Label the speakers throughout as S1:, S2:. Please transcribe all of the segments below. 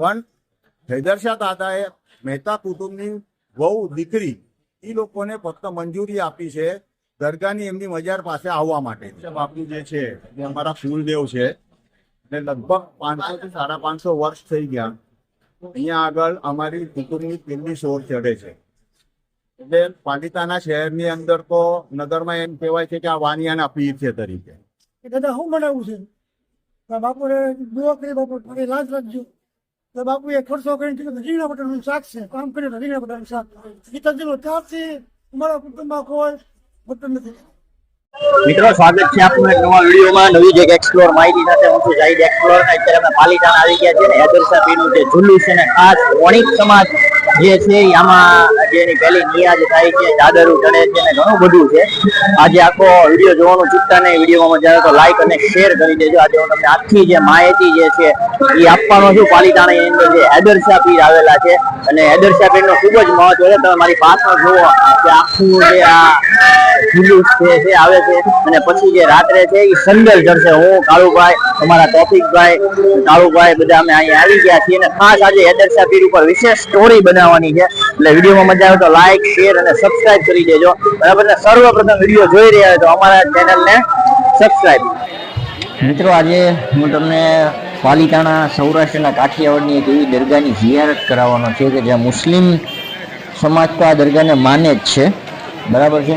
S1: પણ હૈદરશાહ દાદાએ મહેતા કુટુંબની વહુ દીકરી એ લોકોને ફક્ત મંજૂરી આપી છે દરગાહની એમની મજાર પાસે આવવા માટે. બાપુ જે છે એ અમારા કુલદેવ છે અને લગભગ 500 થી 550 વર્ષ થઈ ગયા અહીંયા આગળ અમારી કુટુંબની પેલી સોર ચડે છે. એટલે પાલિતાણા શહેરની અંદર તો નગરમાં એમ કહેવાય છે કે આ વાણિયાના પીર છે તરીકે.
S2: દાદા શું બનાવવું છે? બાપુને દુઆ કરી, બાપુ થોડી લાજ રાખજો. તો બાપુએ ખર્ચો કરીને કીધું રીંગણા બટાટાનું શાક છે, કામ કર્યું તો રીંગણા બટાટાનું શાક. ગીતા જિલ્લો ત્યારથી અમારા કુટુંબમાં કોઈ હોતું નથી.
S3: મિત્રો, સ્વાગત છે આપનું એક નવા વિડીયોમાં. નવી જ એક એક્સપ્લોર માહિતી સાથે હું છું જાહિદ એક્સપ્લોર. અત્યારે અમે પાલિતાણા આવી ગયા છે ને હૈદરશાહ પીરનું જે જુલુસ છે ને ખાસ વણિક સમાજ જે છે આમાં જેની પહેલી નિયાજ થાય છે, ચાદરો ચડે છે ને ઘણું બધું છે. આજે આખો વિડીયો જોવાનું ચૂકતા નહીં. વિડીયોમાં મજા આવે તો લાઈક અને શેર કરી દેજો. આજે હું તમને આખી જે માહિતી જે છે એ આપવાનો છું. પાલિતાણાની અંદર જે હૈદરશાહ પીર આવેલા છે અને હૈદરશાહ પીરનું ખૂબ જ મહત્વ છે. તમે મારી પાછળ જુઓ કે આખું જે આ જુલુસ છે આવે છે અને પછી જે રાત્રે છે એ સંડલ ચડશે. હું કાળુભાઈ, અમારા તોફિકભાઈ, કાળુભાઈ બધા અમે અહીંયા આવી ગયા છીએ અને ખાસ આજે હૈદરશાહ પીર ઉપર વિશેષ સ્ટોરી બનાવવાની છે. એટલે વિડીયોમાં મજા આવે તો લાઈક, શેર અને સબસ્ક્રાઇબ કરી દેજો. બરાબર ને? સર્વપ્રથમ વિડીયો જોઈ રહ્યા હોય તો અમારા ચેનલને સબસ્ક્રાઇબ. મિત્રો, આજે હું તમને પાલિતાણા સૌરાષ્ટ્રના કાઠિયાવાડની એક એવી દરગાહની જિયારત કરાવવાનો છે કે જ્યાં મુસ્લિમ સમાજ તો આ દરગાહને માને જ છે, બરાબર છે,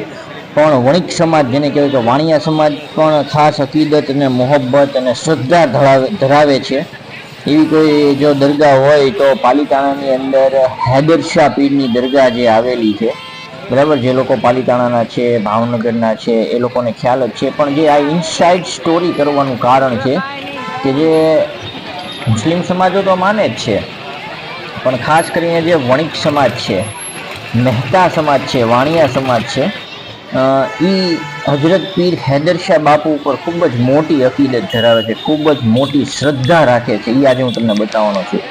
S3: પણ વણિક સમાજ જેને કહેવાય કે વાણિયા સમાજ પણ ખાસ અકીદત અને મોહબ્બત અને શ્રદ્ધા ધરાવે છે. એવી કોઈ જો દરગાહ હોય તો પાલિતાણાની અંદર હૈદરશાહ પીરની દરગાહ જે આવેલી છે, બરાબર. જે લોકો પાલિતાણાના છે, ભાવનગરના છે, એ લોકોને ખ્યાલ જ છે. પણ જે આ ઇનસાઇડ સ્ટોરી કરવાનું કારણ છે કે જે મુસ્લિમ સમાજો તો માને જ છે, પણ ખાસ કરીને જે વણિક સમાજ છે, મહેતા સમાજ છે, વાણિયા સમાજ છે, ઈ હજરત પીર હૈદરશાહ બાપુ ઉપર ખૂબ જ મોટી અકીદત ધરાવે છે, ખૂબ જ મોટી શ્રદ્ધા રાખે છે. એ આજે હું તમને બતાવવાનો છું.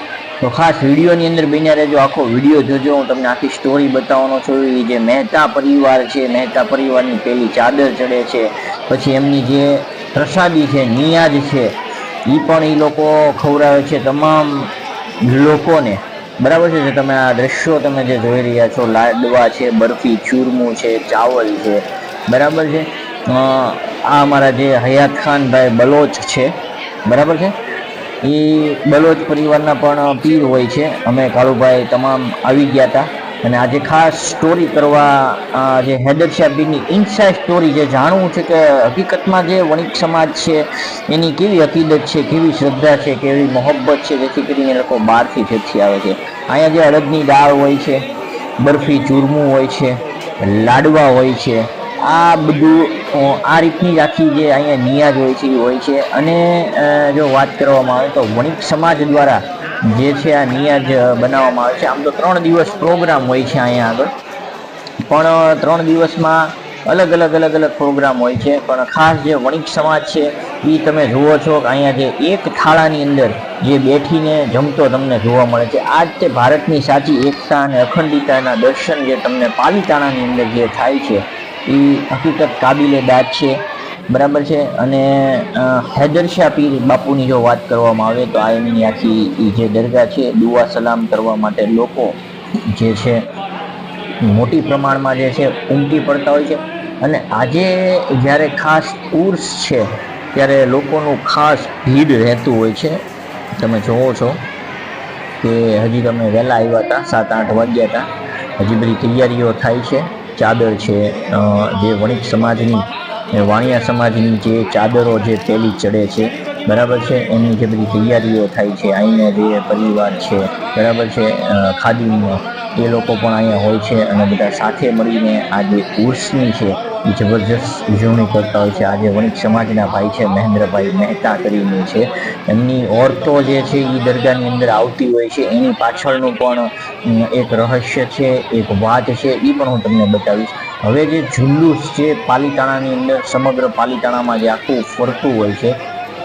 S3: તો ખાસ વિડીયોની અંદર બન્યા રહેજો, આખો વિડીયો જોજો. હું તમને આખી સ્ટોરી બતાવવાનો છું. એ જે મહેતા પરિવાર છે, મહેતા પરિવારની પેલી ચાદર ચડે છે, પછી એમની જે પ્રસાદી છે, નિયાજ છે, એ પણ એ લોકો ખવડાવે છે તમામ લોકોને, બરાબર છે. જે તમે આ દ્રશ્યો તમે જે જોઈ રહ્યા છો, લાડવા છે, બરફી, ચૂરમું છે, ચાવલ છે, બરાબર છે. આ અમારા જે હયાત ખાનભાઈ બલોચ છે, બરાબર છે, એ બલોચ પરિવારના પણ પીર હોય છે. અમે કાળુભાઈ તમામ આવી ગયા હતા અને આજે ખાસ સ્ટોરી કરવા જે હૈદરશાહ પીરની ઇનસાઇડ સ્ટોરી જે જાણવું છે કે હકીકતમાં જે વણિક સમાજ છે એની કેવી અકીદત છે, કેવી શ્રદ્ધા છે, કેવી મોહબ્બત છે, જેથી કરીને લોકો બહારથી ફેરથી આવે છે. અહીંયા જે અડદની દાળ હોય છે, બરફી, ચૂરમું હોય છે, લાડવા હોય છે, આ બધું આ રીતની જ આખી જે અહીંયા નિયાજ હોય છે એ હોય છે. અને જો વાત કરવામાં આવે તો વણિક સમાજ દ્વારા જે છે આ નિયાજ બનાવવામાં આવે છે. આમ તો 3 દિવસ પ્રોગ્રામ હોય છે અહીંયા આગળ, પણ 3 દિવસમાં અલગ અલગ પ્રોગ્રામ હોય છે. પણ ખાસ જે વણિક સમાજ છે એ તમે જુઓ છો કે અહીંયા જે એક થાળાની અંદર જે બેઠીને જમતો તમને જોવા મળે છે. આ જ તે ભારતની સાચી એકતા અને અખંડિતતાના દર્શન જે તમને પાલિતાણાની અંદર જે થાય છે એ હકીકત કાબિલે દાદ છે, બરાબર છે. અને હૈદરશાહ પીર બાપુની જો વાત કરવામાં આવે તો આ એમની આખી જે દરગાહ છે, દુઆ સલામ કરવા માટે લોકો જે છે મોટી પ્રમાણમાં જે છે ઉમટી પડતા હોય છે. અને આજે જ્યારે ખાસ ઉર્સ છે ત્યારે લોકોનું ખાસ ભીડ રહેતું હોય છે. તમે જોવો છો કે હજી તમે વહેલા આવ્યા હતા, 7-8 વાગ્યા હતા, હજી બધી તૈયારીઓ થાય છે. ચાદર છે, જે વણિક સમાજની, વાણિયા સમાજની જે ચાદરો જે પેલી ચડે છે, બરાબર છે, એમની જે બધી તૈયારીઓ થાય છે. અહીંનો જે પરિવાર છે, બરાબર છે, ખાદીમનો, એ લોકો પણ અહીંયા હોય છે અને બધા સાથે મળીને આ જે ઉર્સની છે એ જબરજસ્ત ઉજવણી કરતા હોય છે. આજે વણિક સમાજના ભાઈ છે, મહેન્દ્રભાઈ મહેતા કરીને છે, એમની ઓરતો જે છે એ દરગાહની અંદર આવતી હોય છે. એની પાછળનું પણ એક રહસ્ય છે, એક વાત છે, એ પણ હું તમને બતાવીશ. હવે જે જુલુસ જે પાલિતાણાની અંદર સમગ્ર પાલિતાણામાં જે આખું ફરતું હોય છે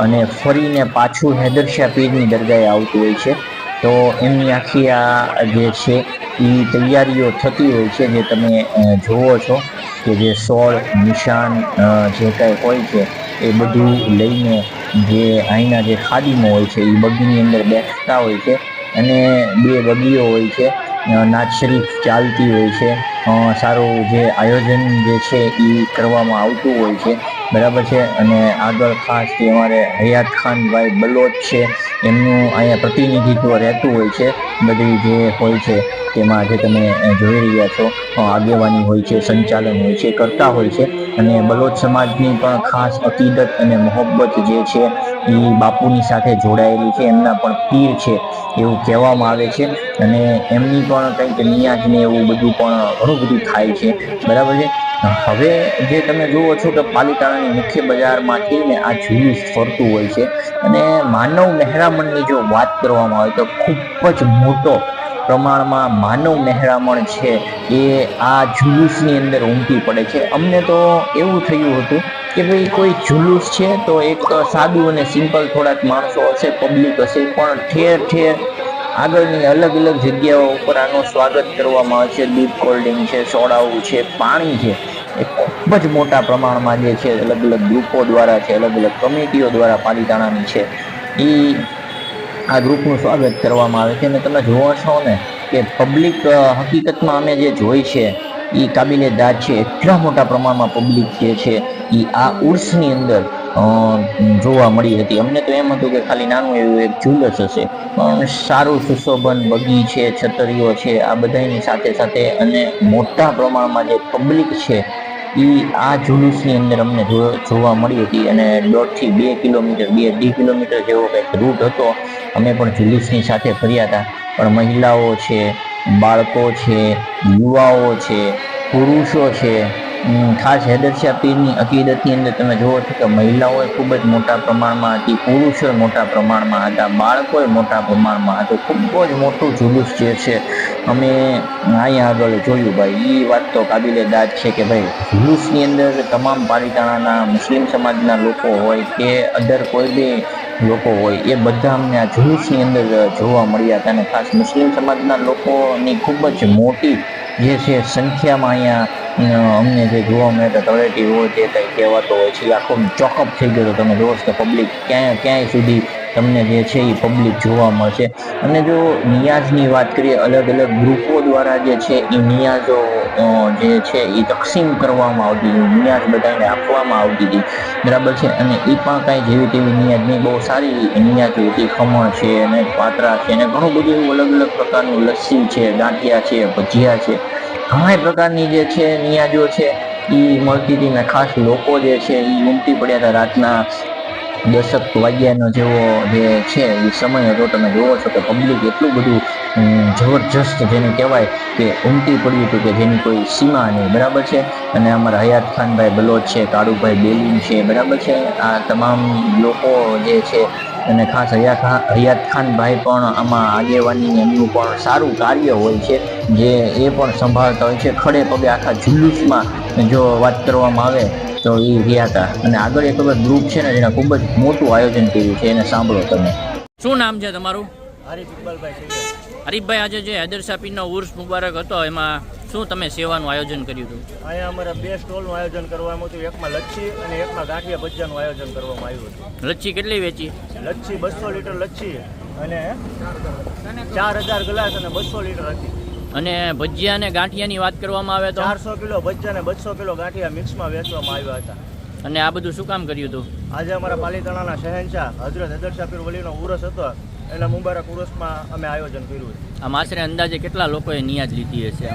S3: અને ફરીને પાછું હૈદરશાહ પીરની દરગાહે આવતું હોય છે, તો એમની આખી આ જે છે એ તૈયારીઓ થતી હોય છે. જે તમે જુઓ છો કે જે સોળ નિશાન જે કાંઈ હોય છે એ બધું લઈને જે અહીંના જે ખાદીમો હોય છે એ બગીની અંદર બેસતા હોય છે અને 2 બગીઓ હોય છે, નાત શરીફ ચાલતી હોય છે, સારું જે આયોજન જે છે એ કરવામાં આવતું હોય છે, બરાબર છે. અને આગળ ખાસ જે અમારે હયાત ખાનભાઈ બલોચ છે એમનું અહીંયા પ્રતિનિધિત્વ રહેતું હોય છે. બધી જે હોય છે તેમાં જે તમે જોઈ રહ્યા છો આગેવાની હોય છે, સંચાલન હોય છે, કરતા હોય છે. અને બલોચ સમાજની પણ ખાસ અકીદત અને મોહબ્બત જે છે એ બાપુની સાથે જોડાયેલી છે. એમના પણ પીર છે એવું કહેવામાં આવે છે. અને એમની પણ કંઈક નિયાજ ને એવું બધું પણ ઘણું બધું થાય છે, બરાબર છે. હવે જે તમે જુઓ છો કે પાલિતાણાની મુખ્ય બજારમાંથી ને આ જુલુસ ફરતું હોય છે. અને માનવ મહેરામણની જો વાત કરવામાં આવે તો ખૂબ જ મોટો પ્રમાણમાં માનવ મહેરામણ છે એ આ જુલુસની અંદર ઉમટી પડે છે. અમને તો એવું થયું હતું કે ભાઈ કોઈ જુલુસ છે તો એક સાદું અને સિમ્પલ થોડાક માણસો હશે, પબ્લિક હશે, પણ ઠેર ઠેર આગળની અલગ અલગ જગ્યાઓ ઉપર આનું સ્વાગત કરવામાં આવે છે. દૂધ, કોલ્ડ છે, સોડાઓ છે, પાણી છે, એ ખૂબ જ મોટા પ્રમાણમાં જે છે અલગ અલગ ગ્રુપો દ્વારા છે, અલગ અલગ કમિટીઓ દ્વારા પાલિતાણાની છે એ આ ગ્રુપનું સ્વાગત કરવામાં આવે છે. અને તમે જોવો છો ને કે પબ્લિક હકીકતમાં અમે જે જોઈ છે એ કાબિલે દાદ છે. એટલા મોટા પ્રમાણમાં પબ્લિક જે છે એ આ ઉર્સની અંદર જોવા મળી હતી. અમને તો એમ હતું કે ખાલી નાનું એવું એક ઝુલસ હશે, પણ સારું સુશોભન બગી છે, છતરીઓ છે, આ બધાની સાથે સાથે અને મોટા પ્રમાણમાં જે પબ્લિક છે એ આ જુલુસની અંદર અમને જોવા મળી હતી. અને 1.5 થી 2 કિલોમીટર 2.5 કિલોમીટર જેવો કંઈક રૂટ હતો. અમે પણ જુલુસની સાથે ફર્યા હતા. પણ મહિલાઓ છે, બાળકો છે, યુવાઓ છે, પુરુષો છે, ખાસ હૈદરશાહ પીરની અકીદતની અંદર તમે જુઓ છો કે મહિલાઓ ખૂબ જ મોટા પ્રમાણમાં હતી, પુરુષો મોટા પ્રમાણમાં હતા, બાળકો મોટા પ્રમાણમાં હતું. ખૂબ જ મોટું જુલુસ જે છે અમે અહીંયા આગળ જોયું ભાઈ. એ વાત તો કાબિલે દાદ છે કે ભાઈ જુલુસની અંદર તમામ પાલિતાણાના મુસ્લિમ સમાજના લોકો હોય કે અધર કોઈ બી લોકો હોય એ બધા અમને આ જુલુસની અંદર જોવા મળ્યા હતા. અને ખાસ મુસ્લિમ સમાજના લોકોની ખૂબ જ મોટી જે છે સંખ્યામાં અહીંયા અમને જે જોવા મળે તળેટી હોય જે કંઈ કહેવાતો હોય છે આખો ચોકઅપ થઈ ગયો. તમે જોવો છો કે પબ્લિક ક્યાંય સુધી તમને જે છે એ પબ્લિક જોવા મળશે. અને જો નિયાઝની વાત કરીએ, અલગ અલગ ગ્રુપો દ્વારા જે છે એ નિયાઝો જે છે એ તકસીમ કરવામાં આવતી હતી, નિયાઝ બધાને આપવામાં આવતી હતી, બરાબર છે. અને એ પણ કાંઈ જેવી તેવી નિયાઝ નહીં, બહુ સારી નિયાઝ હતી. ખમણ છે અને પાત્રા છે અને ઘણું બધું એવું અલગ અલગ પ્રકારનું લસ્સી છે, ગાંઠિયા છે, ભજીયા છે, ઘણા પ્રકારની જે છે નિયાજો છે એ મળતી હતી. ને ખાસ લોકો જે છે એ ઉમટી પડ્યા હતા. રાતના 10 વાગ્યાનો જેવો જે છે એ સમય હતો. તમે જોવો છો કે પબ્લિક એટલું બધું જબરજસ્ત જેને કહેવાય કે ઉમટી પડ્યું હતું કે જેની કોઈ સીમા નહીં, બરાબર છે. અને અમારા હયાત ખાનભાઈ બલોચ છે, કાળુભાઈ બેલીમ છે, બરાબર છે. આ તમામ લોકો જે છે અને ખાસ હયાત ખાનભાઈ પણ આમાં આગેવાની એમનું પણ સારું કાર્ય હોય છે જે એ પણ સંભાળતા હોય છે. ખડે પગે આખા જુલુસમાં જો વાત કરવામાં આવે તો એ રહ્યા હતા. અને આગળ એક ગ્રુપ છે ને જેને ખૂબ જ મોટું આયોજન કર્યું છે, એને સાંભળો તમે.
S4: શું નામ છે તમારું?
S5: આરીફ ઇકબાલભાઈ સૈયદ.
S4: હરીફભાઈ, આજે જે હૈદરશાહ પીરનો ઉર્સ મુબારક હતો એમાં શું તમે સેવાનું આયોજન કર્યું હતું?
S5: અહીંયા અમારે 2 સ્ટોલનું આયોજન કરવામાં હતું. એકમાં લચ્છી અને એકમાં ગાંઠિયા ભજીયાનું આયોજન કરવામાં આવ્યું હતું.
S4: લચ્છી કેટલી વેચી?
S5: લચ્છી 200 લીટર લચ્છી અને 4000 ગ્લાસ અને 200 લીટર હતી.
S4: અને ભજીયા અને ગાંઠિયાની વાત કરવામાં આવે તો
S5: 400 કિલો ભજીયા અને 200 કિલો ગાંઠિયા મિક્સમાં વેચવામાં આવ્યા હતા.
S4: અને આ બધું શું કામ કર્યું હતું?
S5: આજે અમારા પાલિતાણાના શહેનશાહ હજરત હૈદરશાહ પીર વલીનો ઉરસ હતો. એના મુબારક ઉરસમાં અમે આયોજન કર્યું છે.
S4: આમ આશરે અંદાજે કેટલા લોકોએ નિયાજ લીધી હશે?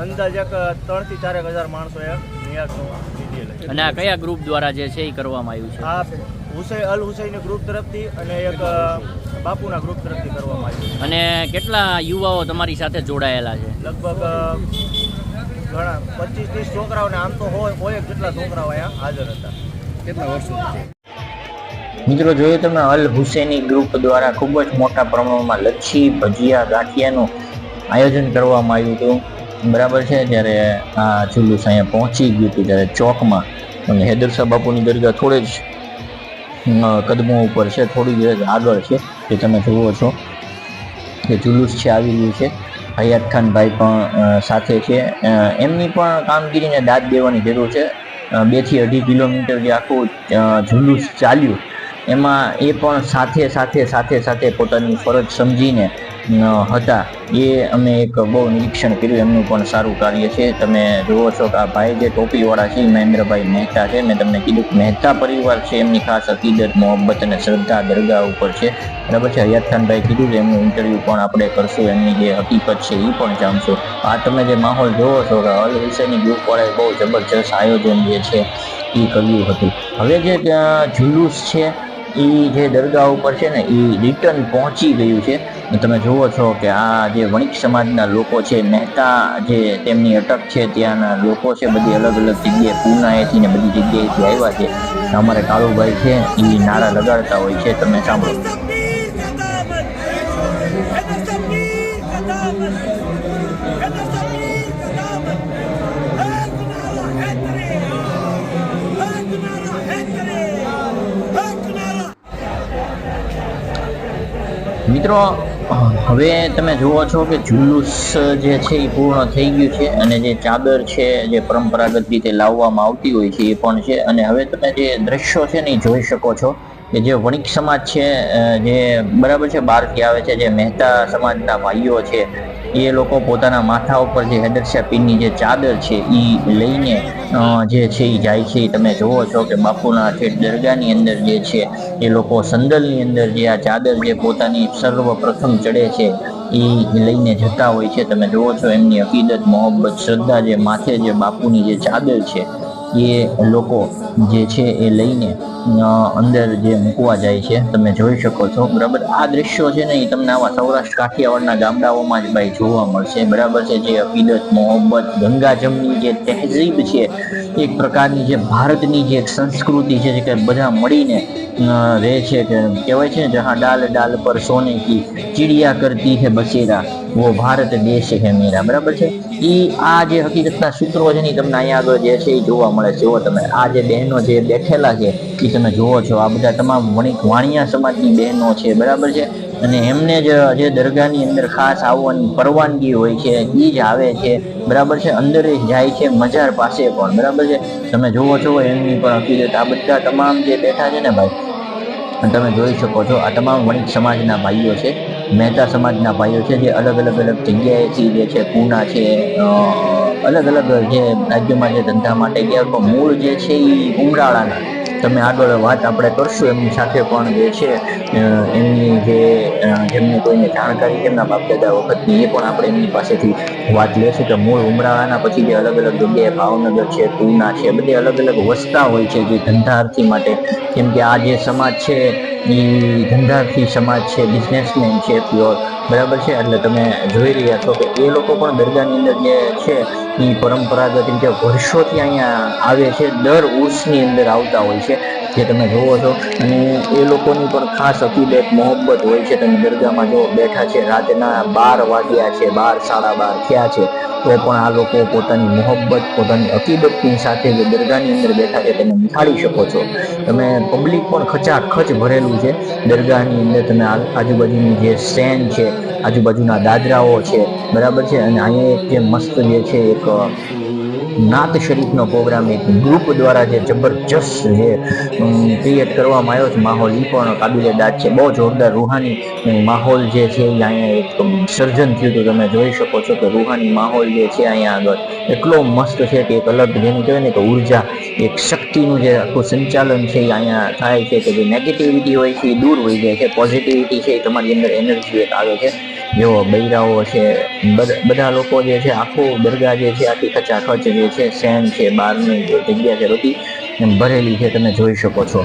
S5: અંદાજે 3 થી 4 હજાર માણસોએ નિયાઝ લીધી.
S4: અને આ કયા ગ્રુપ દ્વારા જે છે એ કરવામાં આવ્યું છે?
S5: આ અલ હુસૈની ગ્રુપ તરફથી અને એક બાપુના ગ્રુપ તરફથી કરવામાં આવ્યું.
S4: અને કેટલા યુવાઓ તમારી સાથે જોડાયેલા છે?
S5: લગભગ ઘણા 25-30 છોકરાઓને આમ તો હોય જેટલા છોકરાઓ અહીંયા હાજર હતા. કેટલા વર્ષો?
S3: મિત્રો જોયું તમે અલ હુસૈની ગ્રુપ દ્વારા ખૂબ જ મોટા પ્રમાણમાં લચ્છી, ભજીયા, ગાંઠિયાનું આયોજન કરવામાં આવ્યું હતું, બરાબર છે. જ્યારે આ જુલુસ અહીંયા પહોંચી ગયું હતું ત્યારે ચોકમાં અને હૈદરશાહ બાપુની દરગાહ થોડે જ કદમો ઉપર છે, થોડી જ આગળ છે. જે તમે જુઓ છો કે જુલુસ છે આવી રહ્યું છે. હયાત ખાનભાઈ પણ સાથે છે. એમની પણ કામગીરીને દાદ દેવાની જરૂર છે. 2 થી 2.5 કિલોમીટર જે આખું જુલુસ ચાલ્યું એમાં એ પણ સાથે પોતાની ફરજ સમજીને હતા. એ અમે એક બહુ નિરીક્ષણ કર્યું, એમનું પણ સારું કાર્ય છે. તમે જુઓ છો કે આ ભાઈ જે ટોપીવાળા છે મહેન્દ્રભાઈ મહેતા છે. મેં તમને કીધું કે મહેતા પરિવાર છે, એમની ખાસ અકીદત, મોહબ્બત અને શ્રદ્ધા દરગાહ ઉપર છે, બરાબર છે. હયાત ખાનભાઈ કીધું છે, એમનું ઇન્ટરવ્યુ પણ આપણે કરશું, એમની જે હકીકત છે એ પણ જાણશું. આ તમે જે માહોલ જોવો છો કે અલ હુસૈની ગ્રુપ વાળાએ બહુ જબરજસ્ત આયોજન જે છે એ કર્યું હતું. હવે જે જુલુસ છે એ જે દરગાહ ઉપર છે ને એ રિટર્ન પહોંચી ગયું છે. તમે જુઓ છો કે આ જે વણિક સમાજના લોકો છે, મહેતા જે તેમની અટક છે ત્યાંના લોકો છે, બધી અલગ અલગ જગ્યાએ પૂનાએથી ને બધી જગ્યાએથી આવ્યા છે. અમારે કાળુભાઈ છે એ નારા લગાડતા હોય છે, તમે સાંભળો. મિત્રો હવે તમે જુઓ છો કે જુલુસ જે છે એ પૂર્ણ થઈ ગયું છે અને જે ચાદર છે જે પરંપરાગત રીતે લાવવામાં આવતી હોય છે એ પણ છે. અને હવે તમે જે દ્રશ્યો છે ને એ જોઈ શકો છો કે જે વણિક સમાજ છે, જે બરાબર છે બહારથી આવે છે, જે મહેતા સમાજના ભાઈઓ છે એ લોકો પોતાના માથા ઉપર જે હૈદરશાહ પીરની જે ચાદર છે એ લઈને જે છે એ જાય છે. તમે જુઓ છો કે બાપુના ઠેઠ દરગાહની અંદર જે છે એ લોકો સંદલની અંદર જે આ ચાદર જે પોતાની સર્વપ્રથમ ચડે છે એ લઈને જતા હોય છે. તમે જુઓ છો એમની અકીદત, મોહબ્બત, શ્રદ્ધા, જે માથે જે બાપુની જે ચાદર છે એ લોકો જે છે એ લઈને અંદર જે મૂકવા જાય છે, તમે જોઈ શકો છો, બરાબર. આ દ્રશ્યો છે ને એ તમને આવા સૌરાષ્ટ્ર કાઠિયાવાડના ગામડાઓમાં જ ભાઈ જોવા મળશે, બરાબર છે. જે અકીદત, મોહબ્બત, ગંગાજમની જે તહેઝીબ છે, એક પ્રકારની જે ભારતની જે સંસ્કૃતિ છે કે બધા મળીને રહે છે, કે કહેવાય છે ને જहाँ डाल डाल पर सोने की चिड़िया करती है बसेरा वो भारत देश है मेरा, બરાબર છે. આ જે હકીકતના સૂત્રો છે ને તમને અહીંયા આગળ જે છે એ જોવા મળે છે. જુઓ તમે આ જે બહેનો જે બેઠેલા છે એ તમે જુઓ છો, આ બધા તમામ વાણિયા સમાજની બહેનો છે, બરાબર છે. અને એમને જ જે દરગાહની અંદર ખાસ આવવાની પરવાનગી હોય છે એ જ આવે છે, બરાબર છે. અંદર જાય છે મજાર પાસે પણ, બરાબર છે. તમે જુઓ છો એમની પણ હકીકત. આ બધા તમામ જે બેઠા છે ને ભાઈ, તમે જોઈ શકો છો આ તમામ વણિક સમાજના ભાઈઓ છે, મહેતા સમાજના ભાઈઓ છે, જે અલગ જગ્યાએથી જે છે પૂના છે, અલગ જે રાજ્યોમાં જે ધંધા માટે ગયા, તો મૂળ જે છે એ ઉમરાળાના. તમે આગળ વાત આપણે કરશું એમની સાથે પણ જે છે એમની જે જેમને કોઈને જાણકારી છે એમના બાપ દાદા વખતની, એ પણ આપણે એમની પાસેથી વાત લેશું કે મૂળ ઉમરાળાના પછી જે અલગ જગ્યાએ ભાવનગર છે, પૂના છે, બધે અલગ વસતા હોય છે જે ધંધાર્થી માટે. કેમ કે આ જે સમાજ છે એ ધંધાર્થી સમાજ છે, બિઝનેસમેન છે પ્યોર, બરાબર છે. એટલે તમે જોઈ રહ્યા છો કે એ લોકો પણ દરગાહની અંદર જે છે એ પરંપરાગત રીતે વર્ષોથી અહીંયા આવે છે, દર ઉર્સની અંદર આવતા હોય છે, જે તમે જોવો છો. અને એ લોકોની પણ ખાસ અકીદત, મોહબ્બત હોય છે. તમે દરગાહમાં જો બેઠા છે, રાતના 12 વાગ્યા છે, 12, 12:30 થયા છે, તો પણ આ લોકો પોતાની મોહબ્બત, પોતાની અકીદતની સાથે જે દરગાહની અંદર બેઠા છે તમે નિહાળી શકો છો. તમે પબ્લિક પણ ખચાખચ ભરેલું છે દરગાહની અંદર. તમે આજુબાજુની જે સ્ટેન્ડ છે, આજુબાજુના દાદરાઓ છે, બરાબર છે. અને અહીંયા એક જે મસ્ત જે છે એક નાત શરીફનો પ્રોગ્રામ એક ગ્રુપ દ્વારા જે જબરજસ્ત જે ક્રિએટ કરવામાં આવ્યો છે માહોલ, એ પણ કાબિલે દાદ છે. બહુ જોરદાર રૂહાની માહોલ જે છે એ અહીંયા એક સર્જન થયું હતું. તમે જોઈ શકો છો કે રૂહાની માહોલ જે છે અહીંયા આગળ એટલો મસ્ત છે કે એક અલગ જેને કહેવાય ને કે ઉર્જા, એક શક્તિનું જે આખું સંચાલન છે એ અહીંયા થાય છે, કે જે નેગેટિવિટી હોય છે એ દૂર હોઈ જાય છે, પોઝિટિવિટી છે એ તમારી અંદર એનર્જી એક આવે છે. જેવો બૈરાઓ છે, બધા લોકો જે છે, આખું દરગાહ જે છે આખી ખચાખચ જે છે સેન છે, બહારની જે જગ્યા છે બધી ભરેલી છે, તમે જોઈ શકો છો.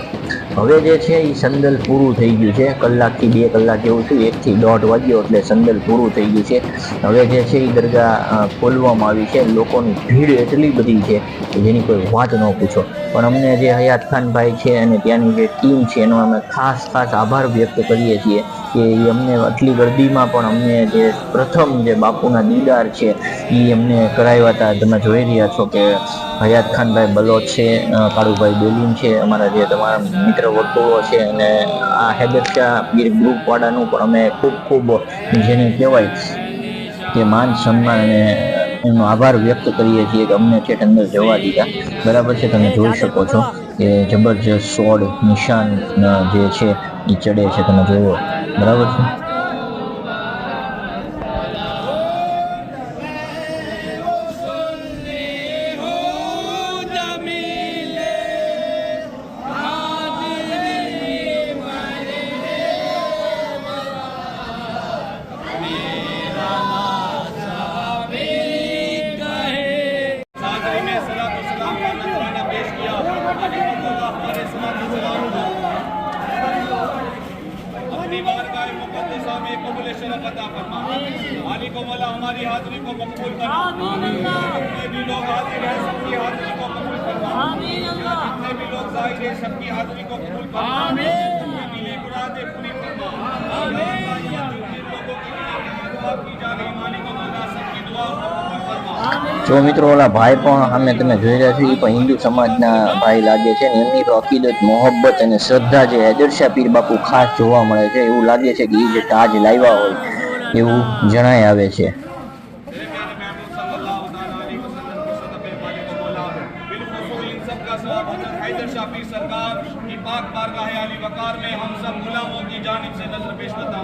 S3: હવે જે છે એ સંદલ પૂરું થઈ ગયું છે, કલાકથી 2 કલાક જેવું થયું, 1 થી 1.5 વાગ્યો એટલે સંદલ પૂરું થઈ ગયું છે. હવે જે છે એ દરગાહ ખોલવામાં આવી છે. લોકોની ભીડ એટલી બધી છે કે જેની કોઈ વાત ન પૂછો. પણ અમને જે હયાત ખાનભાઈ છે અને ત્યાંની જે ટીમ છે એનો અમે ખાસ આભાર વ્યક્ત કરીએ છીએ કે એ અમને આટલી ગર્દીમાં પણ અમને જે પ્રથમ જે બાપુના દીદાર છે એ અમને કરાવ્યા હતા. તમે જોઈ રહ્યા છો કે હયાત ખાનભાઈ બલોચ છે, કાળુભાઈ બેલીન છે, અમારા જે તમારા મિત્ર વર્તુળો છે, અને આ હૈદરશાહ પીર ગ્રુપ વાળાનું પણ અમે ખૂબ જેને કહેવાય કે માન સન્માન અને એમનો આભાર વ્યક્ત કરીએ છીએ કે અમને ઠેઠ અંદર જવા દીધા, બરાબર છે. તમે જોઈ શકો છો કે જબરજસ્ત સોડ નિશાન જે છે એ ચડે છે, તમે જોયો બરાબર છે.
S6: अपनी बारगाह मुक़द्दसा में कबूल शरफ अता फरमा। मालिक व मौला हमारी हाज़िरी को मकबूल करना। जितने भी लोग हाजिर हैं सबकी हाजिरी को कबूल करना। जितने भी लोग ज़ाहिर हैं सबकी हाजिरी को कबूल करना। जितनी भी नेक मुरादें पूरी करना। जिन लोगों के लिए दुआ की जा रही मालिक व मौला सबकी दुआ को कबूल करना।
S3: જો મિત્રો ઓલા ભાઈ પણ સામે તમે જોઈ રહ્યા છો એ પણ હિન્દુ સમાજના ભાઈ લાગે છે ને એમની તો અકીદત મોહબ્બત અને શ્રદ્ધા જે હૈદરશાહ પીર બાપુ ખાસ જોવા મળે છે. એવું લાગે છે કે એ જે તાજ લાવ્યા હોય એવું જણાય આવે છે.
S6: सरकार की पाक बारगाह आली वकार में हम सब गुलामों की जानिब से नजर पेश करता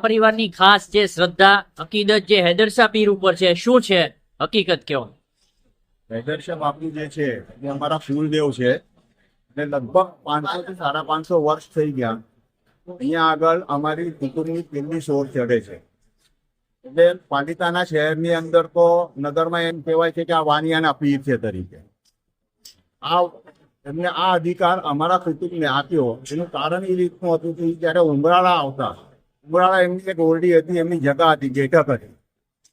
S4: પરિવારની ખાસ જે શ્રદ્ધા અકીદત જે હૈદરશાહ પીર ઉપર છે, શું છે હકીકત કયો?
S1: હૈદરશાહ બાપુ જે છે એ અમારા કુલદેવ છે અને લગભગ 500 થી 550 વર્ષ થઈ ગયા અહીંયા આગળ અમારી કુટુંબની પીરની સોર ચડે છે. એટલે પાલિતાના શહેરની અંદર તો નગરમાં એમ કહેવાય છે કે આ વાનિયાના પીર છે તરીકે. એમને આ અધિકાર અમારા કુટુંબને આપ્યો એનું કારણ એ રીતનું હતું કે જ્યારે ઉમરાળા આવતા, ઉમરાળા એમની એક ઓરડી હતી, એમની જગા હતી, બેઠક હતી.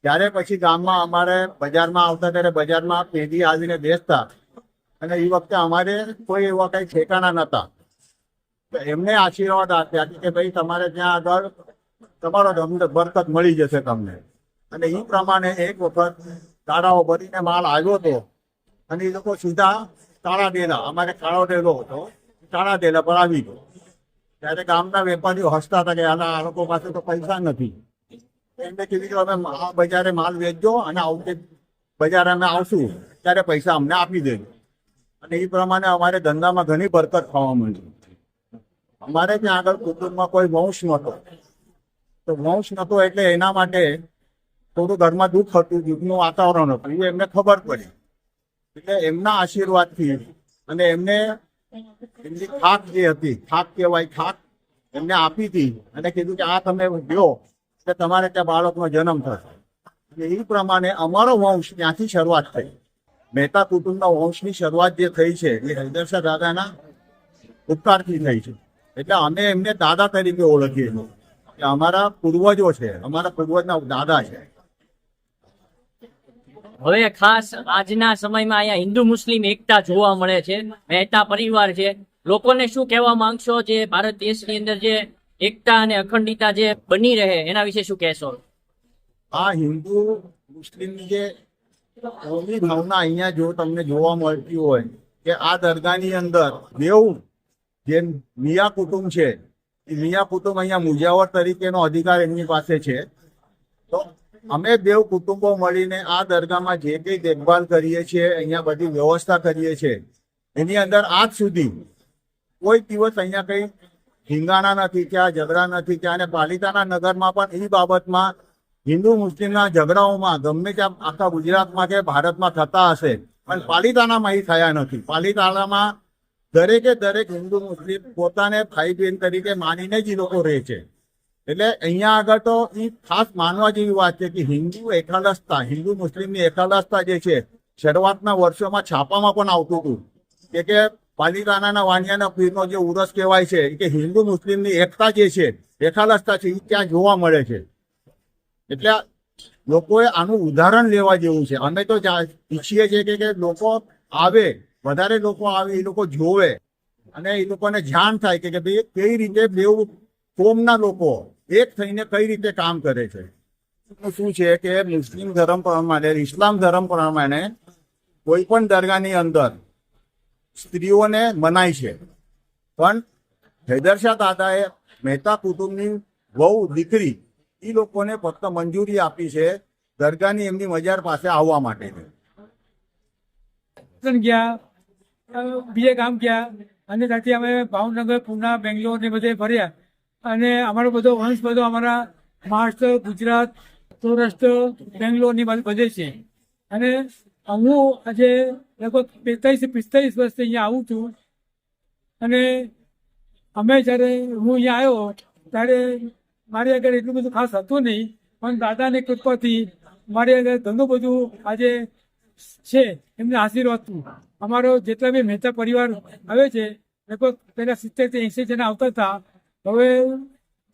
S1: ત્યારે પછી ગામમાં અમારે બજારમાં આવતા ત્યારે બજારમાં પેઢી આવીને બેસતા અને એ વખતે અમારે કોઈ એવા કઈ ઠેકાણા નહોતા. એમને આશીર્વાદ આપ્યા કે ભાઈ તમારે ત્યાં આગળ તમારો બરકત મળી જશે તમને. અને એ પ્રમાણે એક વખત તાળાઓ ભરીને માલ આવ્યો હતો અને એ લોકો સીધા તાળા ડેલા, અમારે કાળો ડેલો હતો, તાળા ડેલા પર આવી ગયો. ત્યારે ગામના વેપારીઓ હસતા હતા કે આ લોકો પાસે તો પૈસા નથી. એમને કીધું કે અમે આ બજારે માલ વેચજો અને આવતી બજારે અમે આવશું ત્યારે પૈસા અમને આપી દેજો. અને એ પ્રમાણે અમારે ધંધામાં ઘણી બરકત થવા માંડી. અમારે ત્યાં આગળ કુટુંબમાં કોઈ વંશ નહોતો, તો વંશ નહોતો એટલે એના માટે થોડું ઘરમાં દુઃખ હતું, દુઃખનું વાતાવરણ હતું, એ એમને ખબર પડી. એટલે એમના આશીર્વાદથી અને એમને એમની ખાક જે હતી, ખાક કહેવાય, ખાક એમને આપી હતી અને કીધું કે આ તમે લ્યો કે તમારે ત્યાં બાળકનો જન્મ થશે. અને એ પ્રમાણે અમારો વંશ ત્યાંથી શરૂઆત થઈ. મહેતા કુટુંબના વંશની શરૂઆત જે થઈ છે એ હૈદરશાહ દાદાના ઉપકારથી થઈ છે. એટલે અમે એમને દાદા તરીકે ઓળખીએ છીએ કે અમારા પૂર્વજો છે, અમારા પૂર્વજના દાદા છે.
S4: હવે ખાસ આજના સમયમાં અહીંયા હિન્દુ મુસ્લિમ એકતા જોવા મળે છે, મહેતા પરિવાર છે. લોકોને શું કહેવા માંગશો જે ભારત દેશની અંદર જે એકતા અને અખંડિતતા જે બની રહે એના વિશે શું કહેશો?
S1: આ હિન્દુ મુસ્લિમની જે કોમી ભાવના અહીંયા જો તમને જોવા મળતી હોય કે આ દરગાહની અંદર દેવ જે મિયા કુટુંબ છે એ મિયા કુટુંબ અહીંયા મુજાવર તરીકેનો અધિકાર એમની પાસે છે. તો અમે દેવ કુટુંબો મળીને આ દરગાહમાં જે કંઈ દેખભાલ કરીએ છીએ, અહીંયા બધી વ્યવસ્થા કરીએ છીએ, એની અંદર આજ સુધી કોઈ દિવસ અહીંયા કંઈ હિંગાણા નથી, ત્યાં ઝઘડા નથી. ત્યાં અને પાલિતાના નગરમાં પણ એ બાબતમાં હિન્દુ મુસ્લિમના ઝઘડાઓમાં ગમે ત્યાં આખા ગુજરાતમાં કે ભારતમાં થતા હશે પણ પાલિતાનામાં એ થયા નથી. પાલિતાનામાં દરેકે દરેક હિન્દુ મુસ્લિમ પોતાને ભાઈ બહેન તરીકે માનીને જ એ લોકો રહે છે. એટલે અહીંયા આગળ તો એ ખાસ માનવા જેવી વાત છે કે હિન્દુ એકાદશતા, હિન્દુ મુસ્લિમની એકાદશતા જે છે શરૂઆતના વર્ષોમાં છાપામાં પણ આવતું હતું કે પાલિતાનાના વાનિયાના પીરનો જે ઉરસ કહેવાય છે કે હિન્દુ મુસ્લિમની એકતા જે છે, એકાદશતા છે, એ ત્યાં જોવા મળે છે. એટલે લોકોએ આનું ઉદાહરણ લેવા જેવું છે. અમે તો ઈચ્છીએ છીએ કે લોકો આવે વધારે લોકો આવે, એ લોકો જોવે અને એ લોકોને જાણ થાય કે ભાઈ કઈ રીતે બેઉ કોમના લોકો એક થઈને કઈ રીતે કામ કરે છે. શું છે કે મુસ્લિમ ધર્મ પ્રમાણે, ઇસ્લામ ધર્મ પ્રમાણે કોઈ પણ દરગાહની અંદર સ્ત્રીઓને મનાય છે, પણ હૈદરશાહ દાદાએ મહેતા કુટુંબની વહુ દીકરી એ લોકોને ફક્ત મંજૂરી આપી છે દરગાહની એમની મજાર પાસે આવવા માટે.
S7: ગયા બીજે કામ ગયા અને ત્યાંથી અમે ભાવનગર, પૂના, બેંગ્લોર ને બધે ફર્યા અને અમારો બધો વંશ બધો અમારા મહારાષ્ટ્ર, ગુજરાત, સૌરાષ્ટ્ર, બેંગ્લોર ની બધે છે. અને હું આજે લગભગ 45 વર્ષથી અહીંયા આવું છું. અને અમે જ્યારે હું અહીંયા આવ્યો ત્યારે મારી આગળ એટલું બધું ખાસ હતું નહીં, પણ દાદાની કૃપાથી મારી આગળ ઘણું બધું આજે છે, એમને આશીર્વાદથી. અમારો જેટલા બી મહેતા પરિવાર આવે છે લગભગ પહેલાં 70 થી 80 જણા આવતા હતા, હવે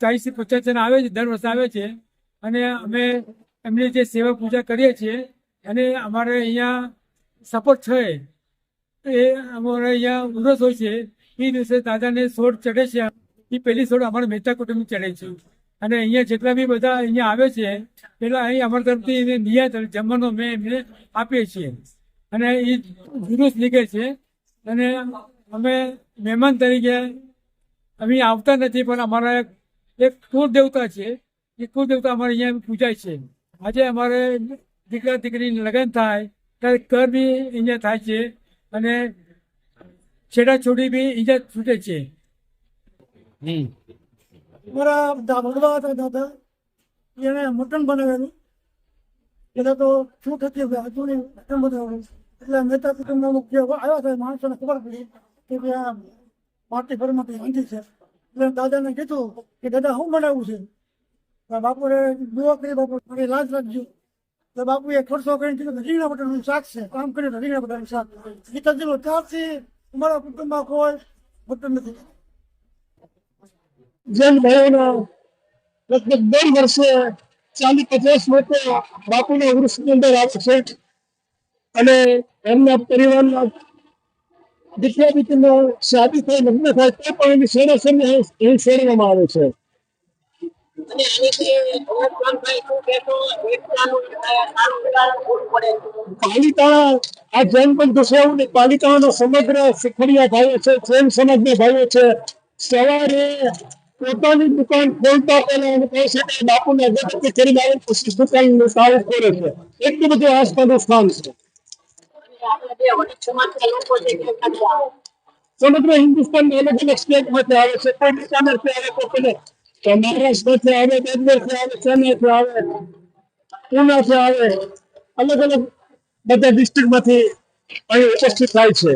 S7: 40 થી 50 જણા આવે છે, દર વર્ષે આવે છે. અને અમે એમની જે સેવા પૂજા કરીએ છીએ અને અમારે અહીંયા સપોર્ટ છે એ અમારે અહીંયા ઉરસ હોય છે, એ દિવસે દાદાને સોડ ચડે છે. એ પહેલી સોડ અમારા મહેતા કુટુંબની ચડે છે. અને અહીંયા જેટલા બી બધા અહીંયા આવે છે પેલા અહીં અમારા તરફથી એને નિયત જમવાનો અમે એમને આપીએ છીએ અને એ જુલુસ નીકળે છે. અને અમે મહેમાન તરીકે અમે આવતા નથી, પણ અમારા એક કુળ દેવતા છે, એ કુળ દેવતા અમારે અહીંયા પૂજાય છે. આજે અમારે દીકરા દીકરીને લગ્ન થાય ત્યારે કર બી અહીંયા થાય છે અને છેડાછોડી બી અહીંયા છૂટે છે.
S2: મારા ભગવા હતા દાદા, એને મટન બનાવેલું. પેલા તો શું થતી હતું નહીં, મટન બનાવેલું. એટલે મહેતા કુટુંબના મુખ્ય આવ્યા હતા, માણસોને ખબર પડી કે ભાઈ આ પાર્ટી ફરમાંથી વાંધી છે. એટલે દાદાને કીધું કે દાદા શું બનાવવું છે? બાપુએ દુઆ કરી, બાપુ મારી લાજ રાખજો. એટલે બાપુએ ખર્ચો કરીને કીધું રીંગણા બટાટાનું શાક છે, કામ કર્યું રીંગણા બટાટાનું શાક. ગીતાજીનો ત્યારથી અમારા કુટુંબમાં કોઈ મટન નથી.
S8: જૈન ભાઈઓના લગભગ 2 વર્ષે 40-50 લોકો બાપુના ઉર્સની અંદર આવે છે અને એમના પરિવારના દીકરા દીકરીનો શાદી થાય, લગ્ન થાય તો પણ એની સેવા એ શેરવામાં આવે છે. પાલિતાણા આ જૈન બંધુ છે એવું નહીં, પાલિતાણાનો સમગ્ર શીખડિયા ભાઈઓ છે, જૈન સમાજના ભાઈઓ છે. સવારે પોતાની દુકાન ખોલતા પહેલા એને કહે છે કે બાપુને અગરબત્તી કરીને આવે પછી દુકાન ચાલુ કરે છે. એટલું બધું આસ્થાનું સ્થાન છે. સમગ્ર હિન્દુસ્તાનના અલગ અલગ સ્ટેટમાંથી આવે છે. કોઈ બિકાનેરથી આવે, કોઈ મહારાષ્ટ્રથી આવે, બેંગ્લોરથી આવે, ચેન્નઈથી આવે, પૂનાથી આવે, અલગ અલગ બધા ડિસ્ટ્રિક્ટમાંથી અહીં ઉપસ્થિત થાય છે.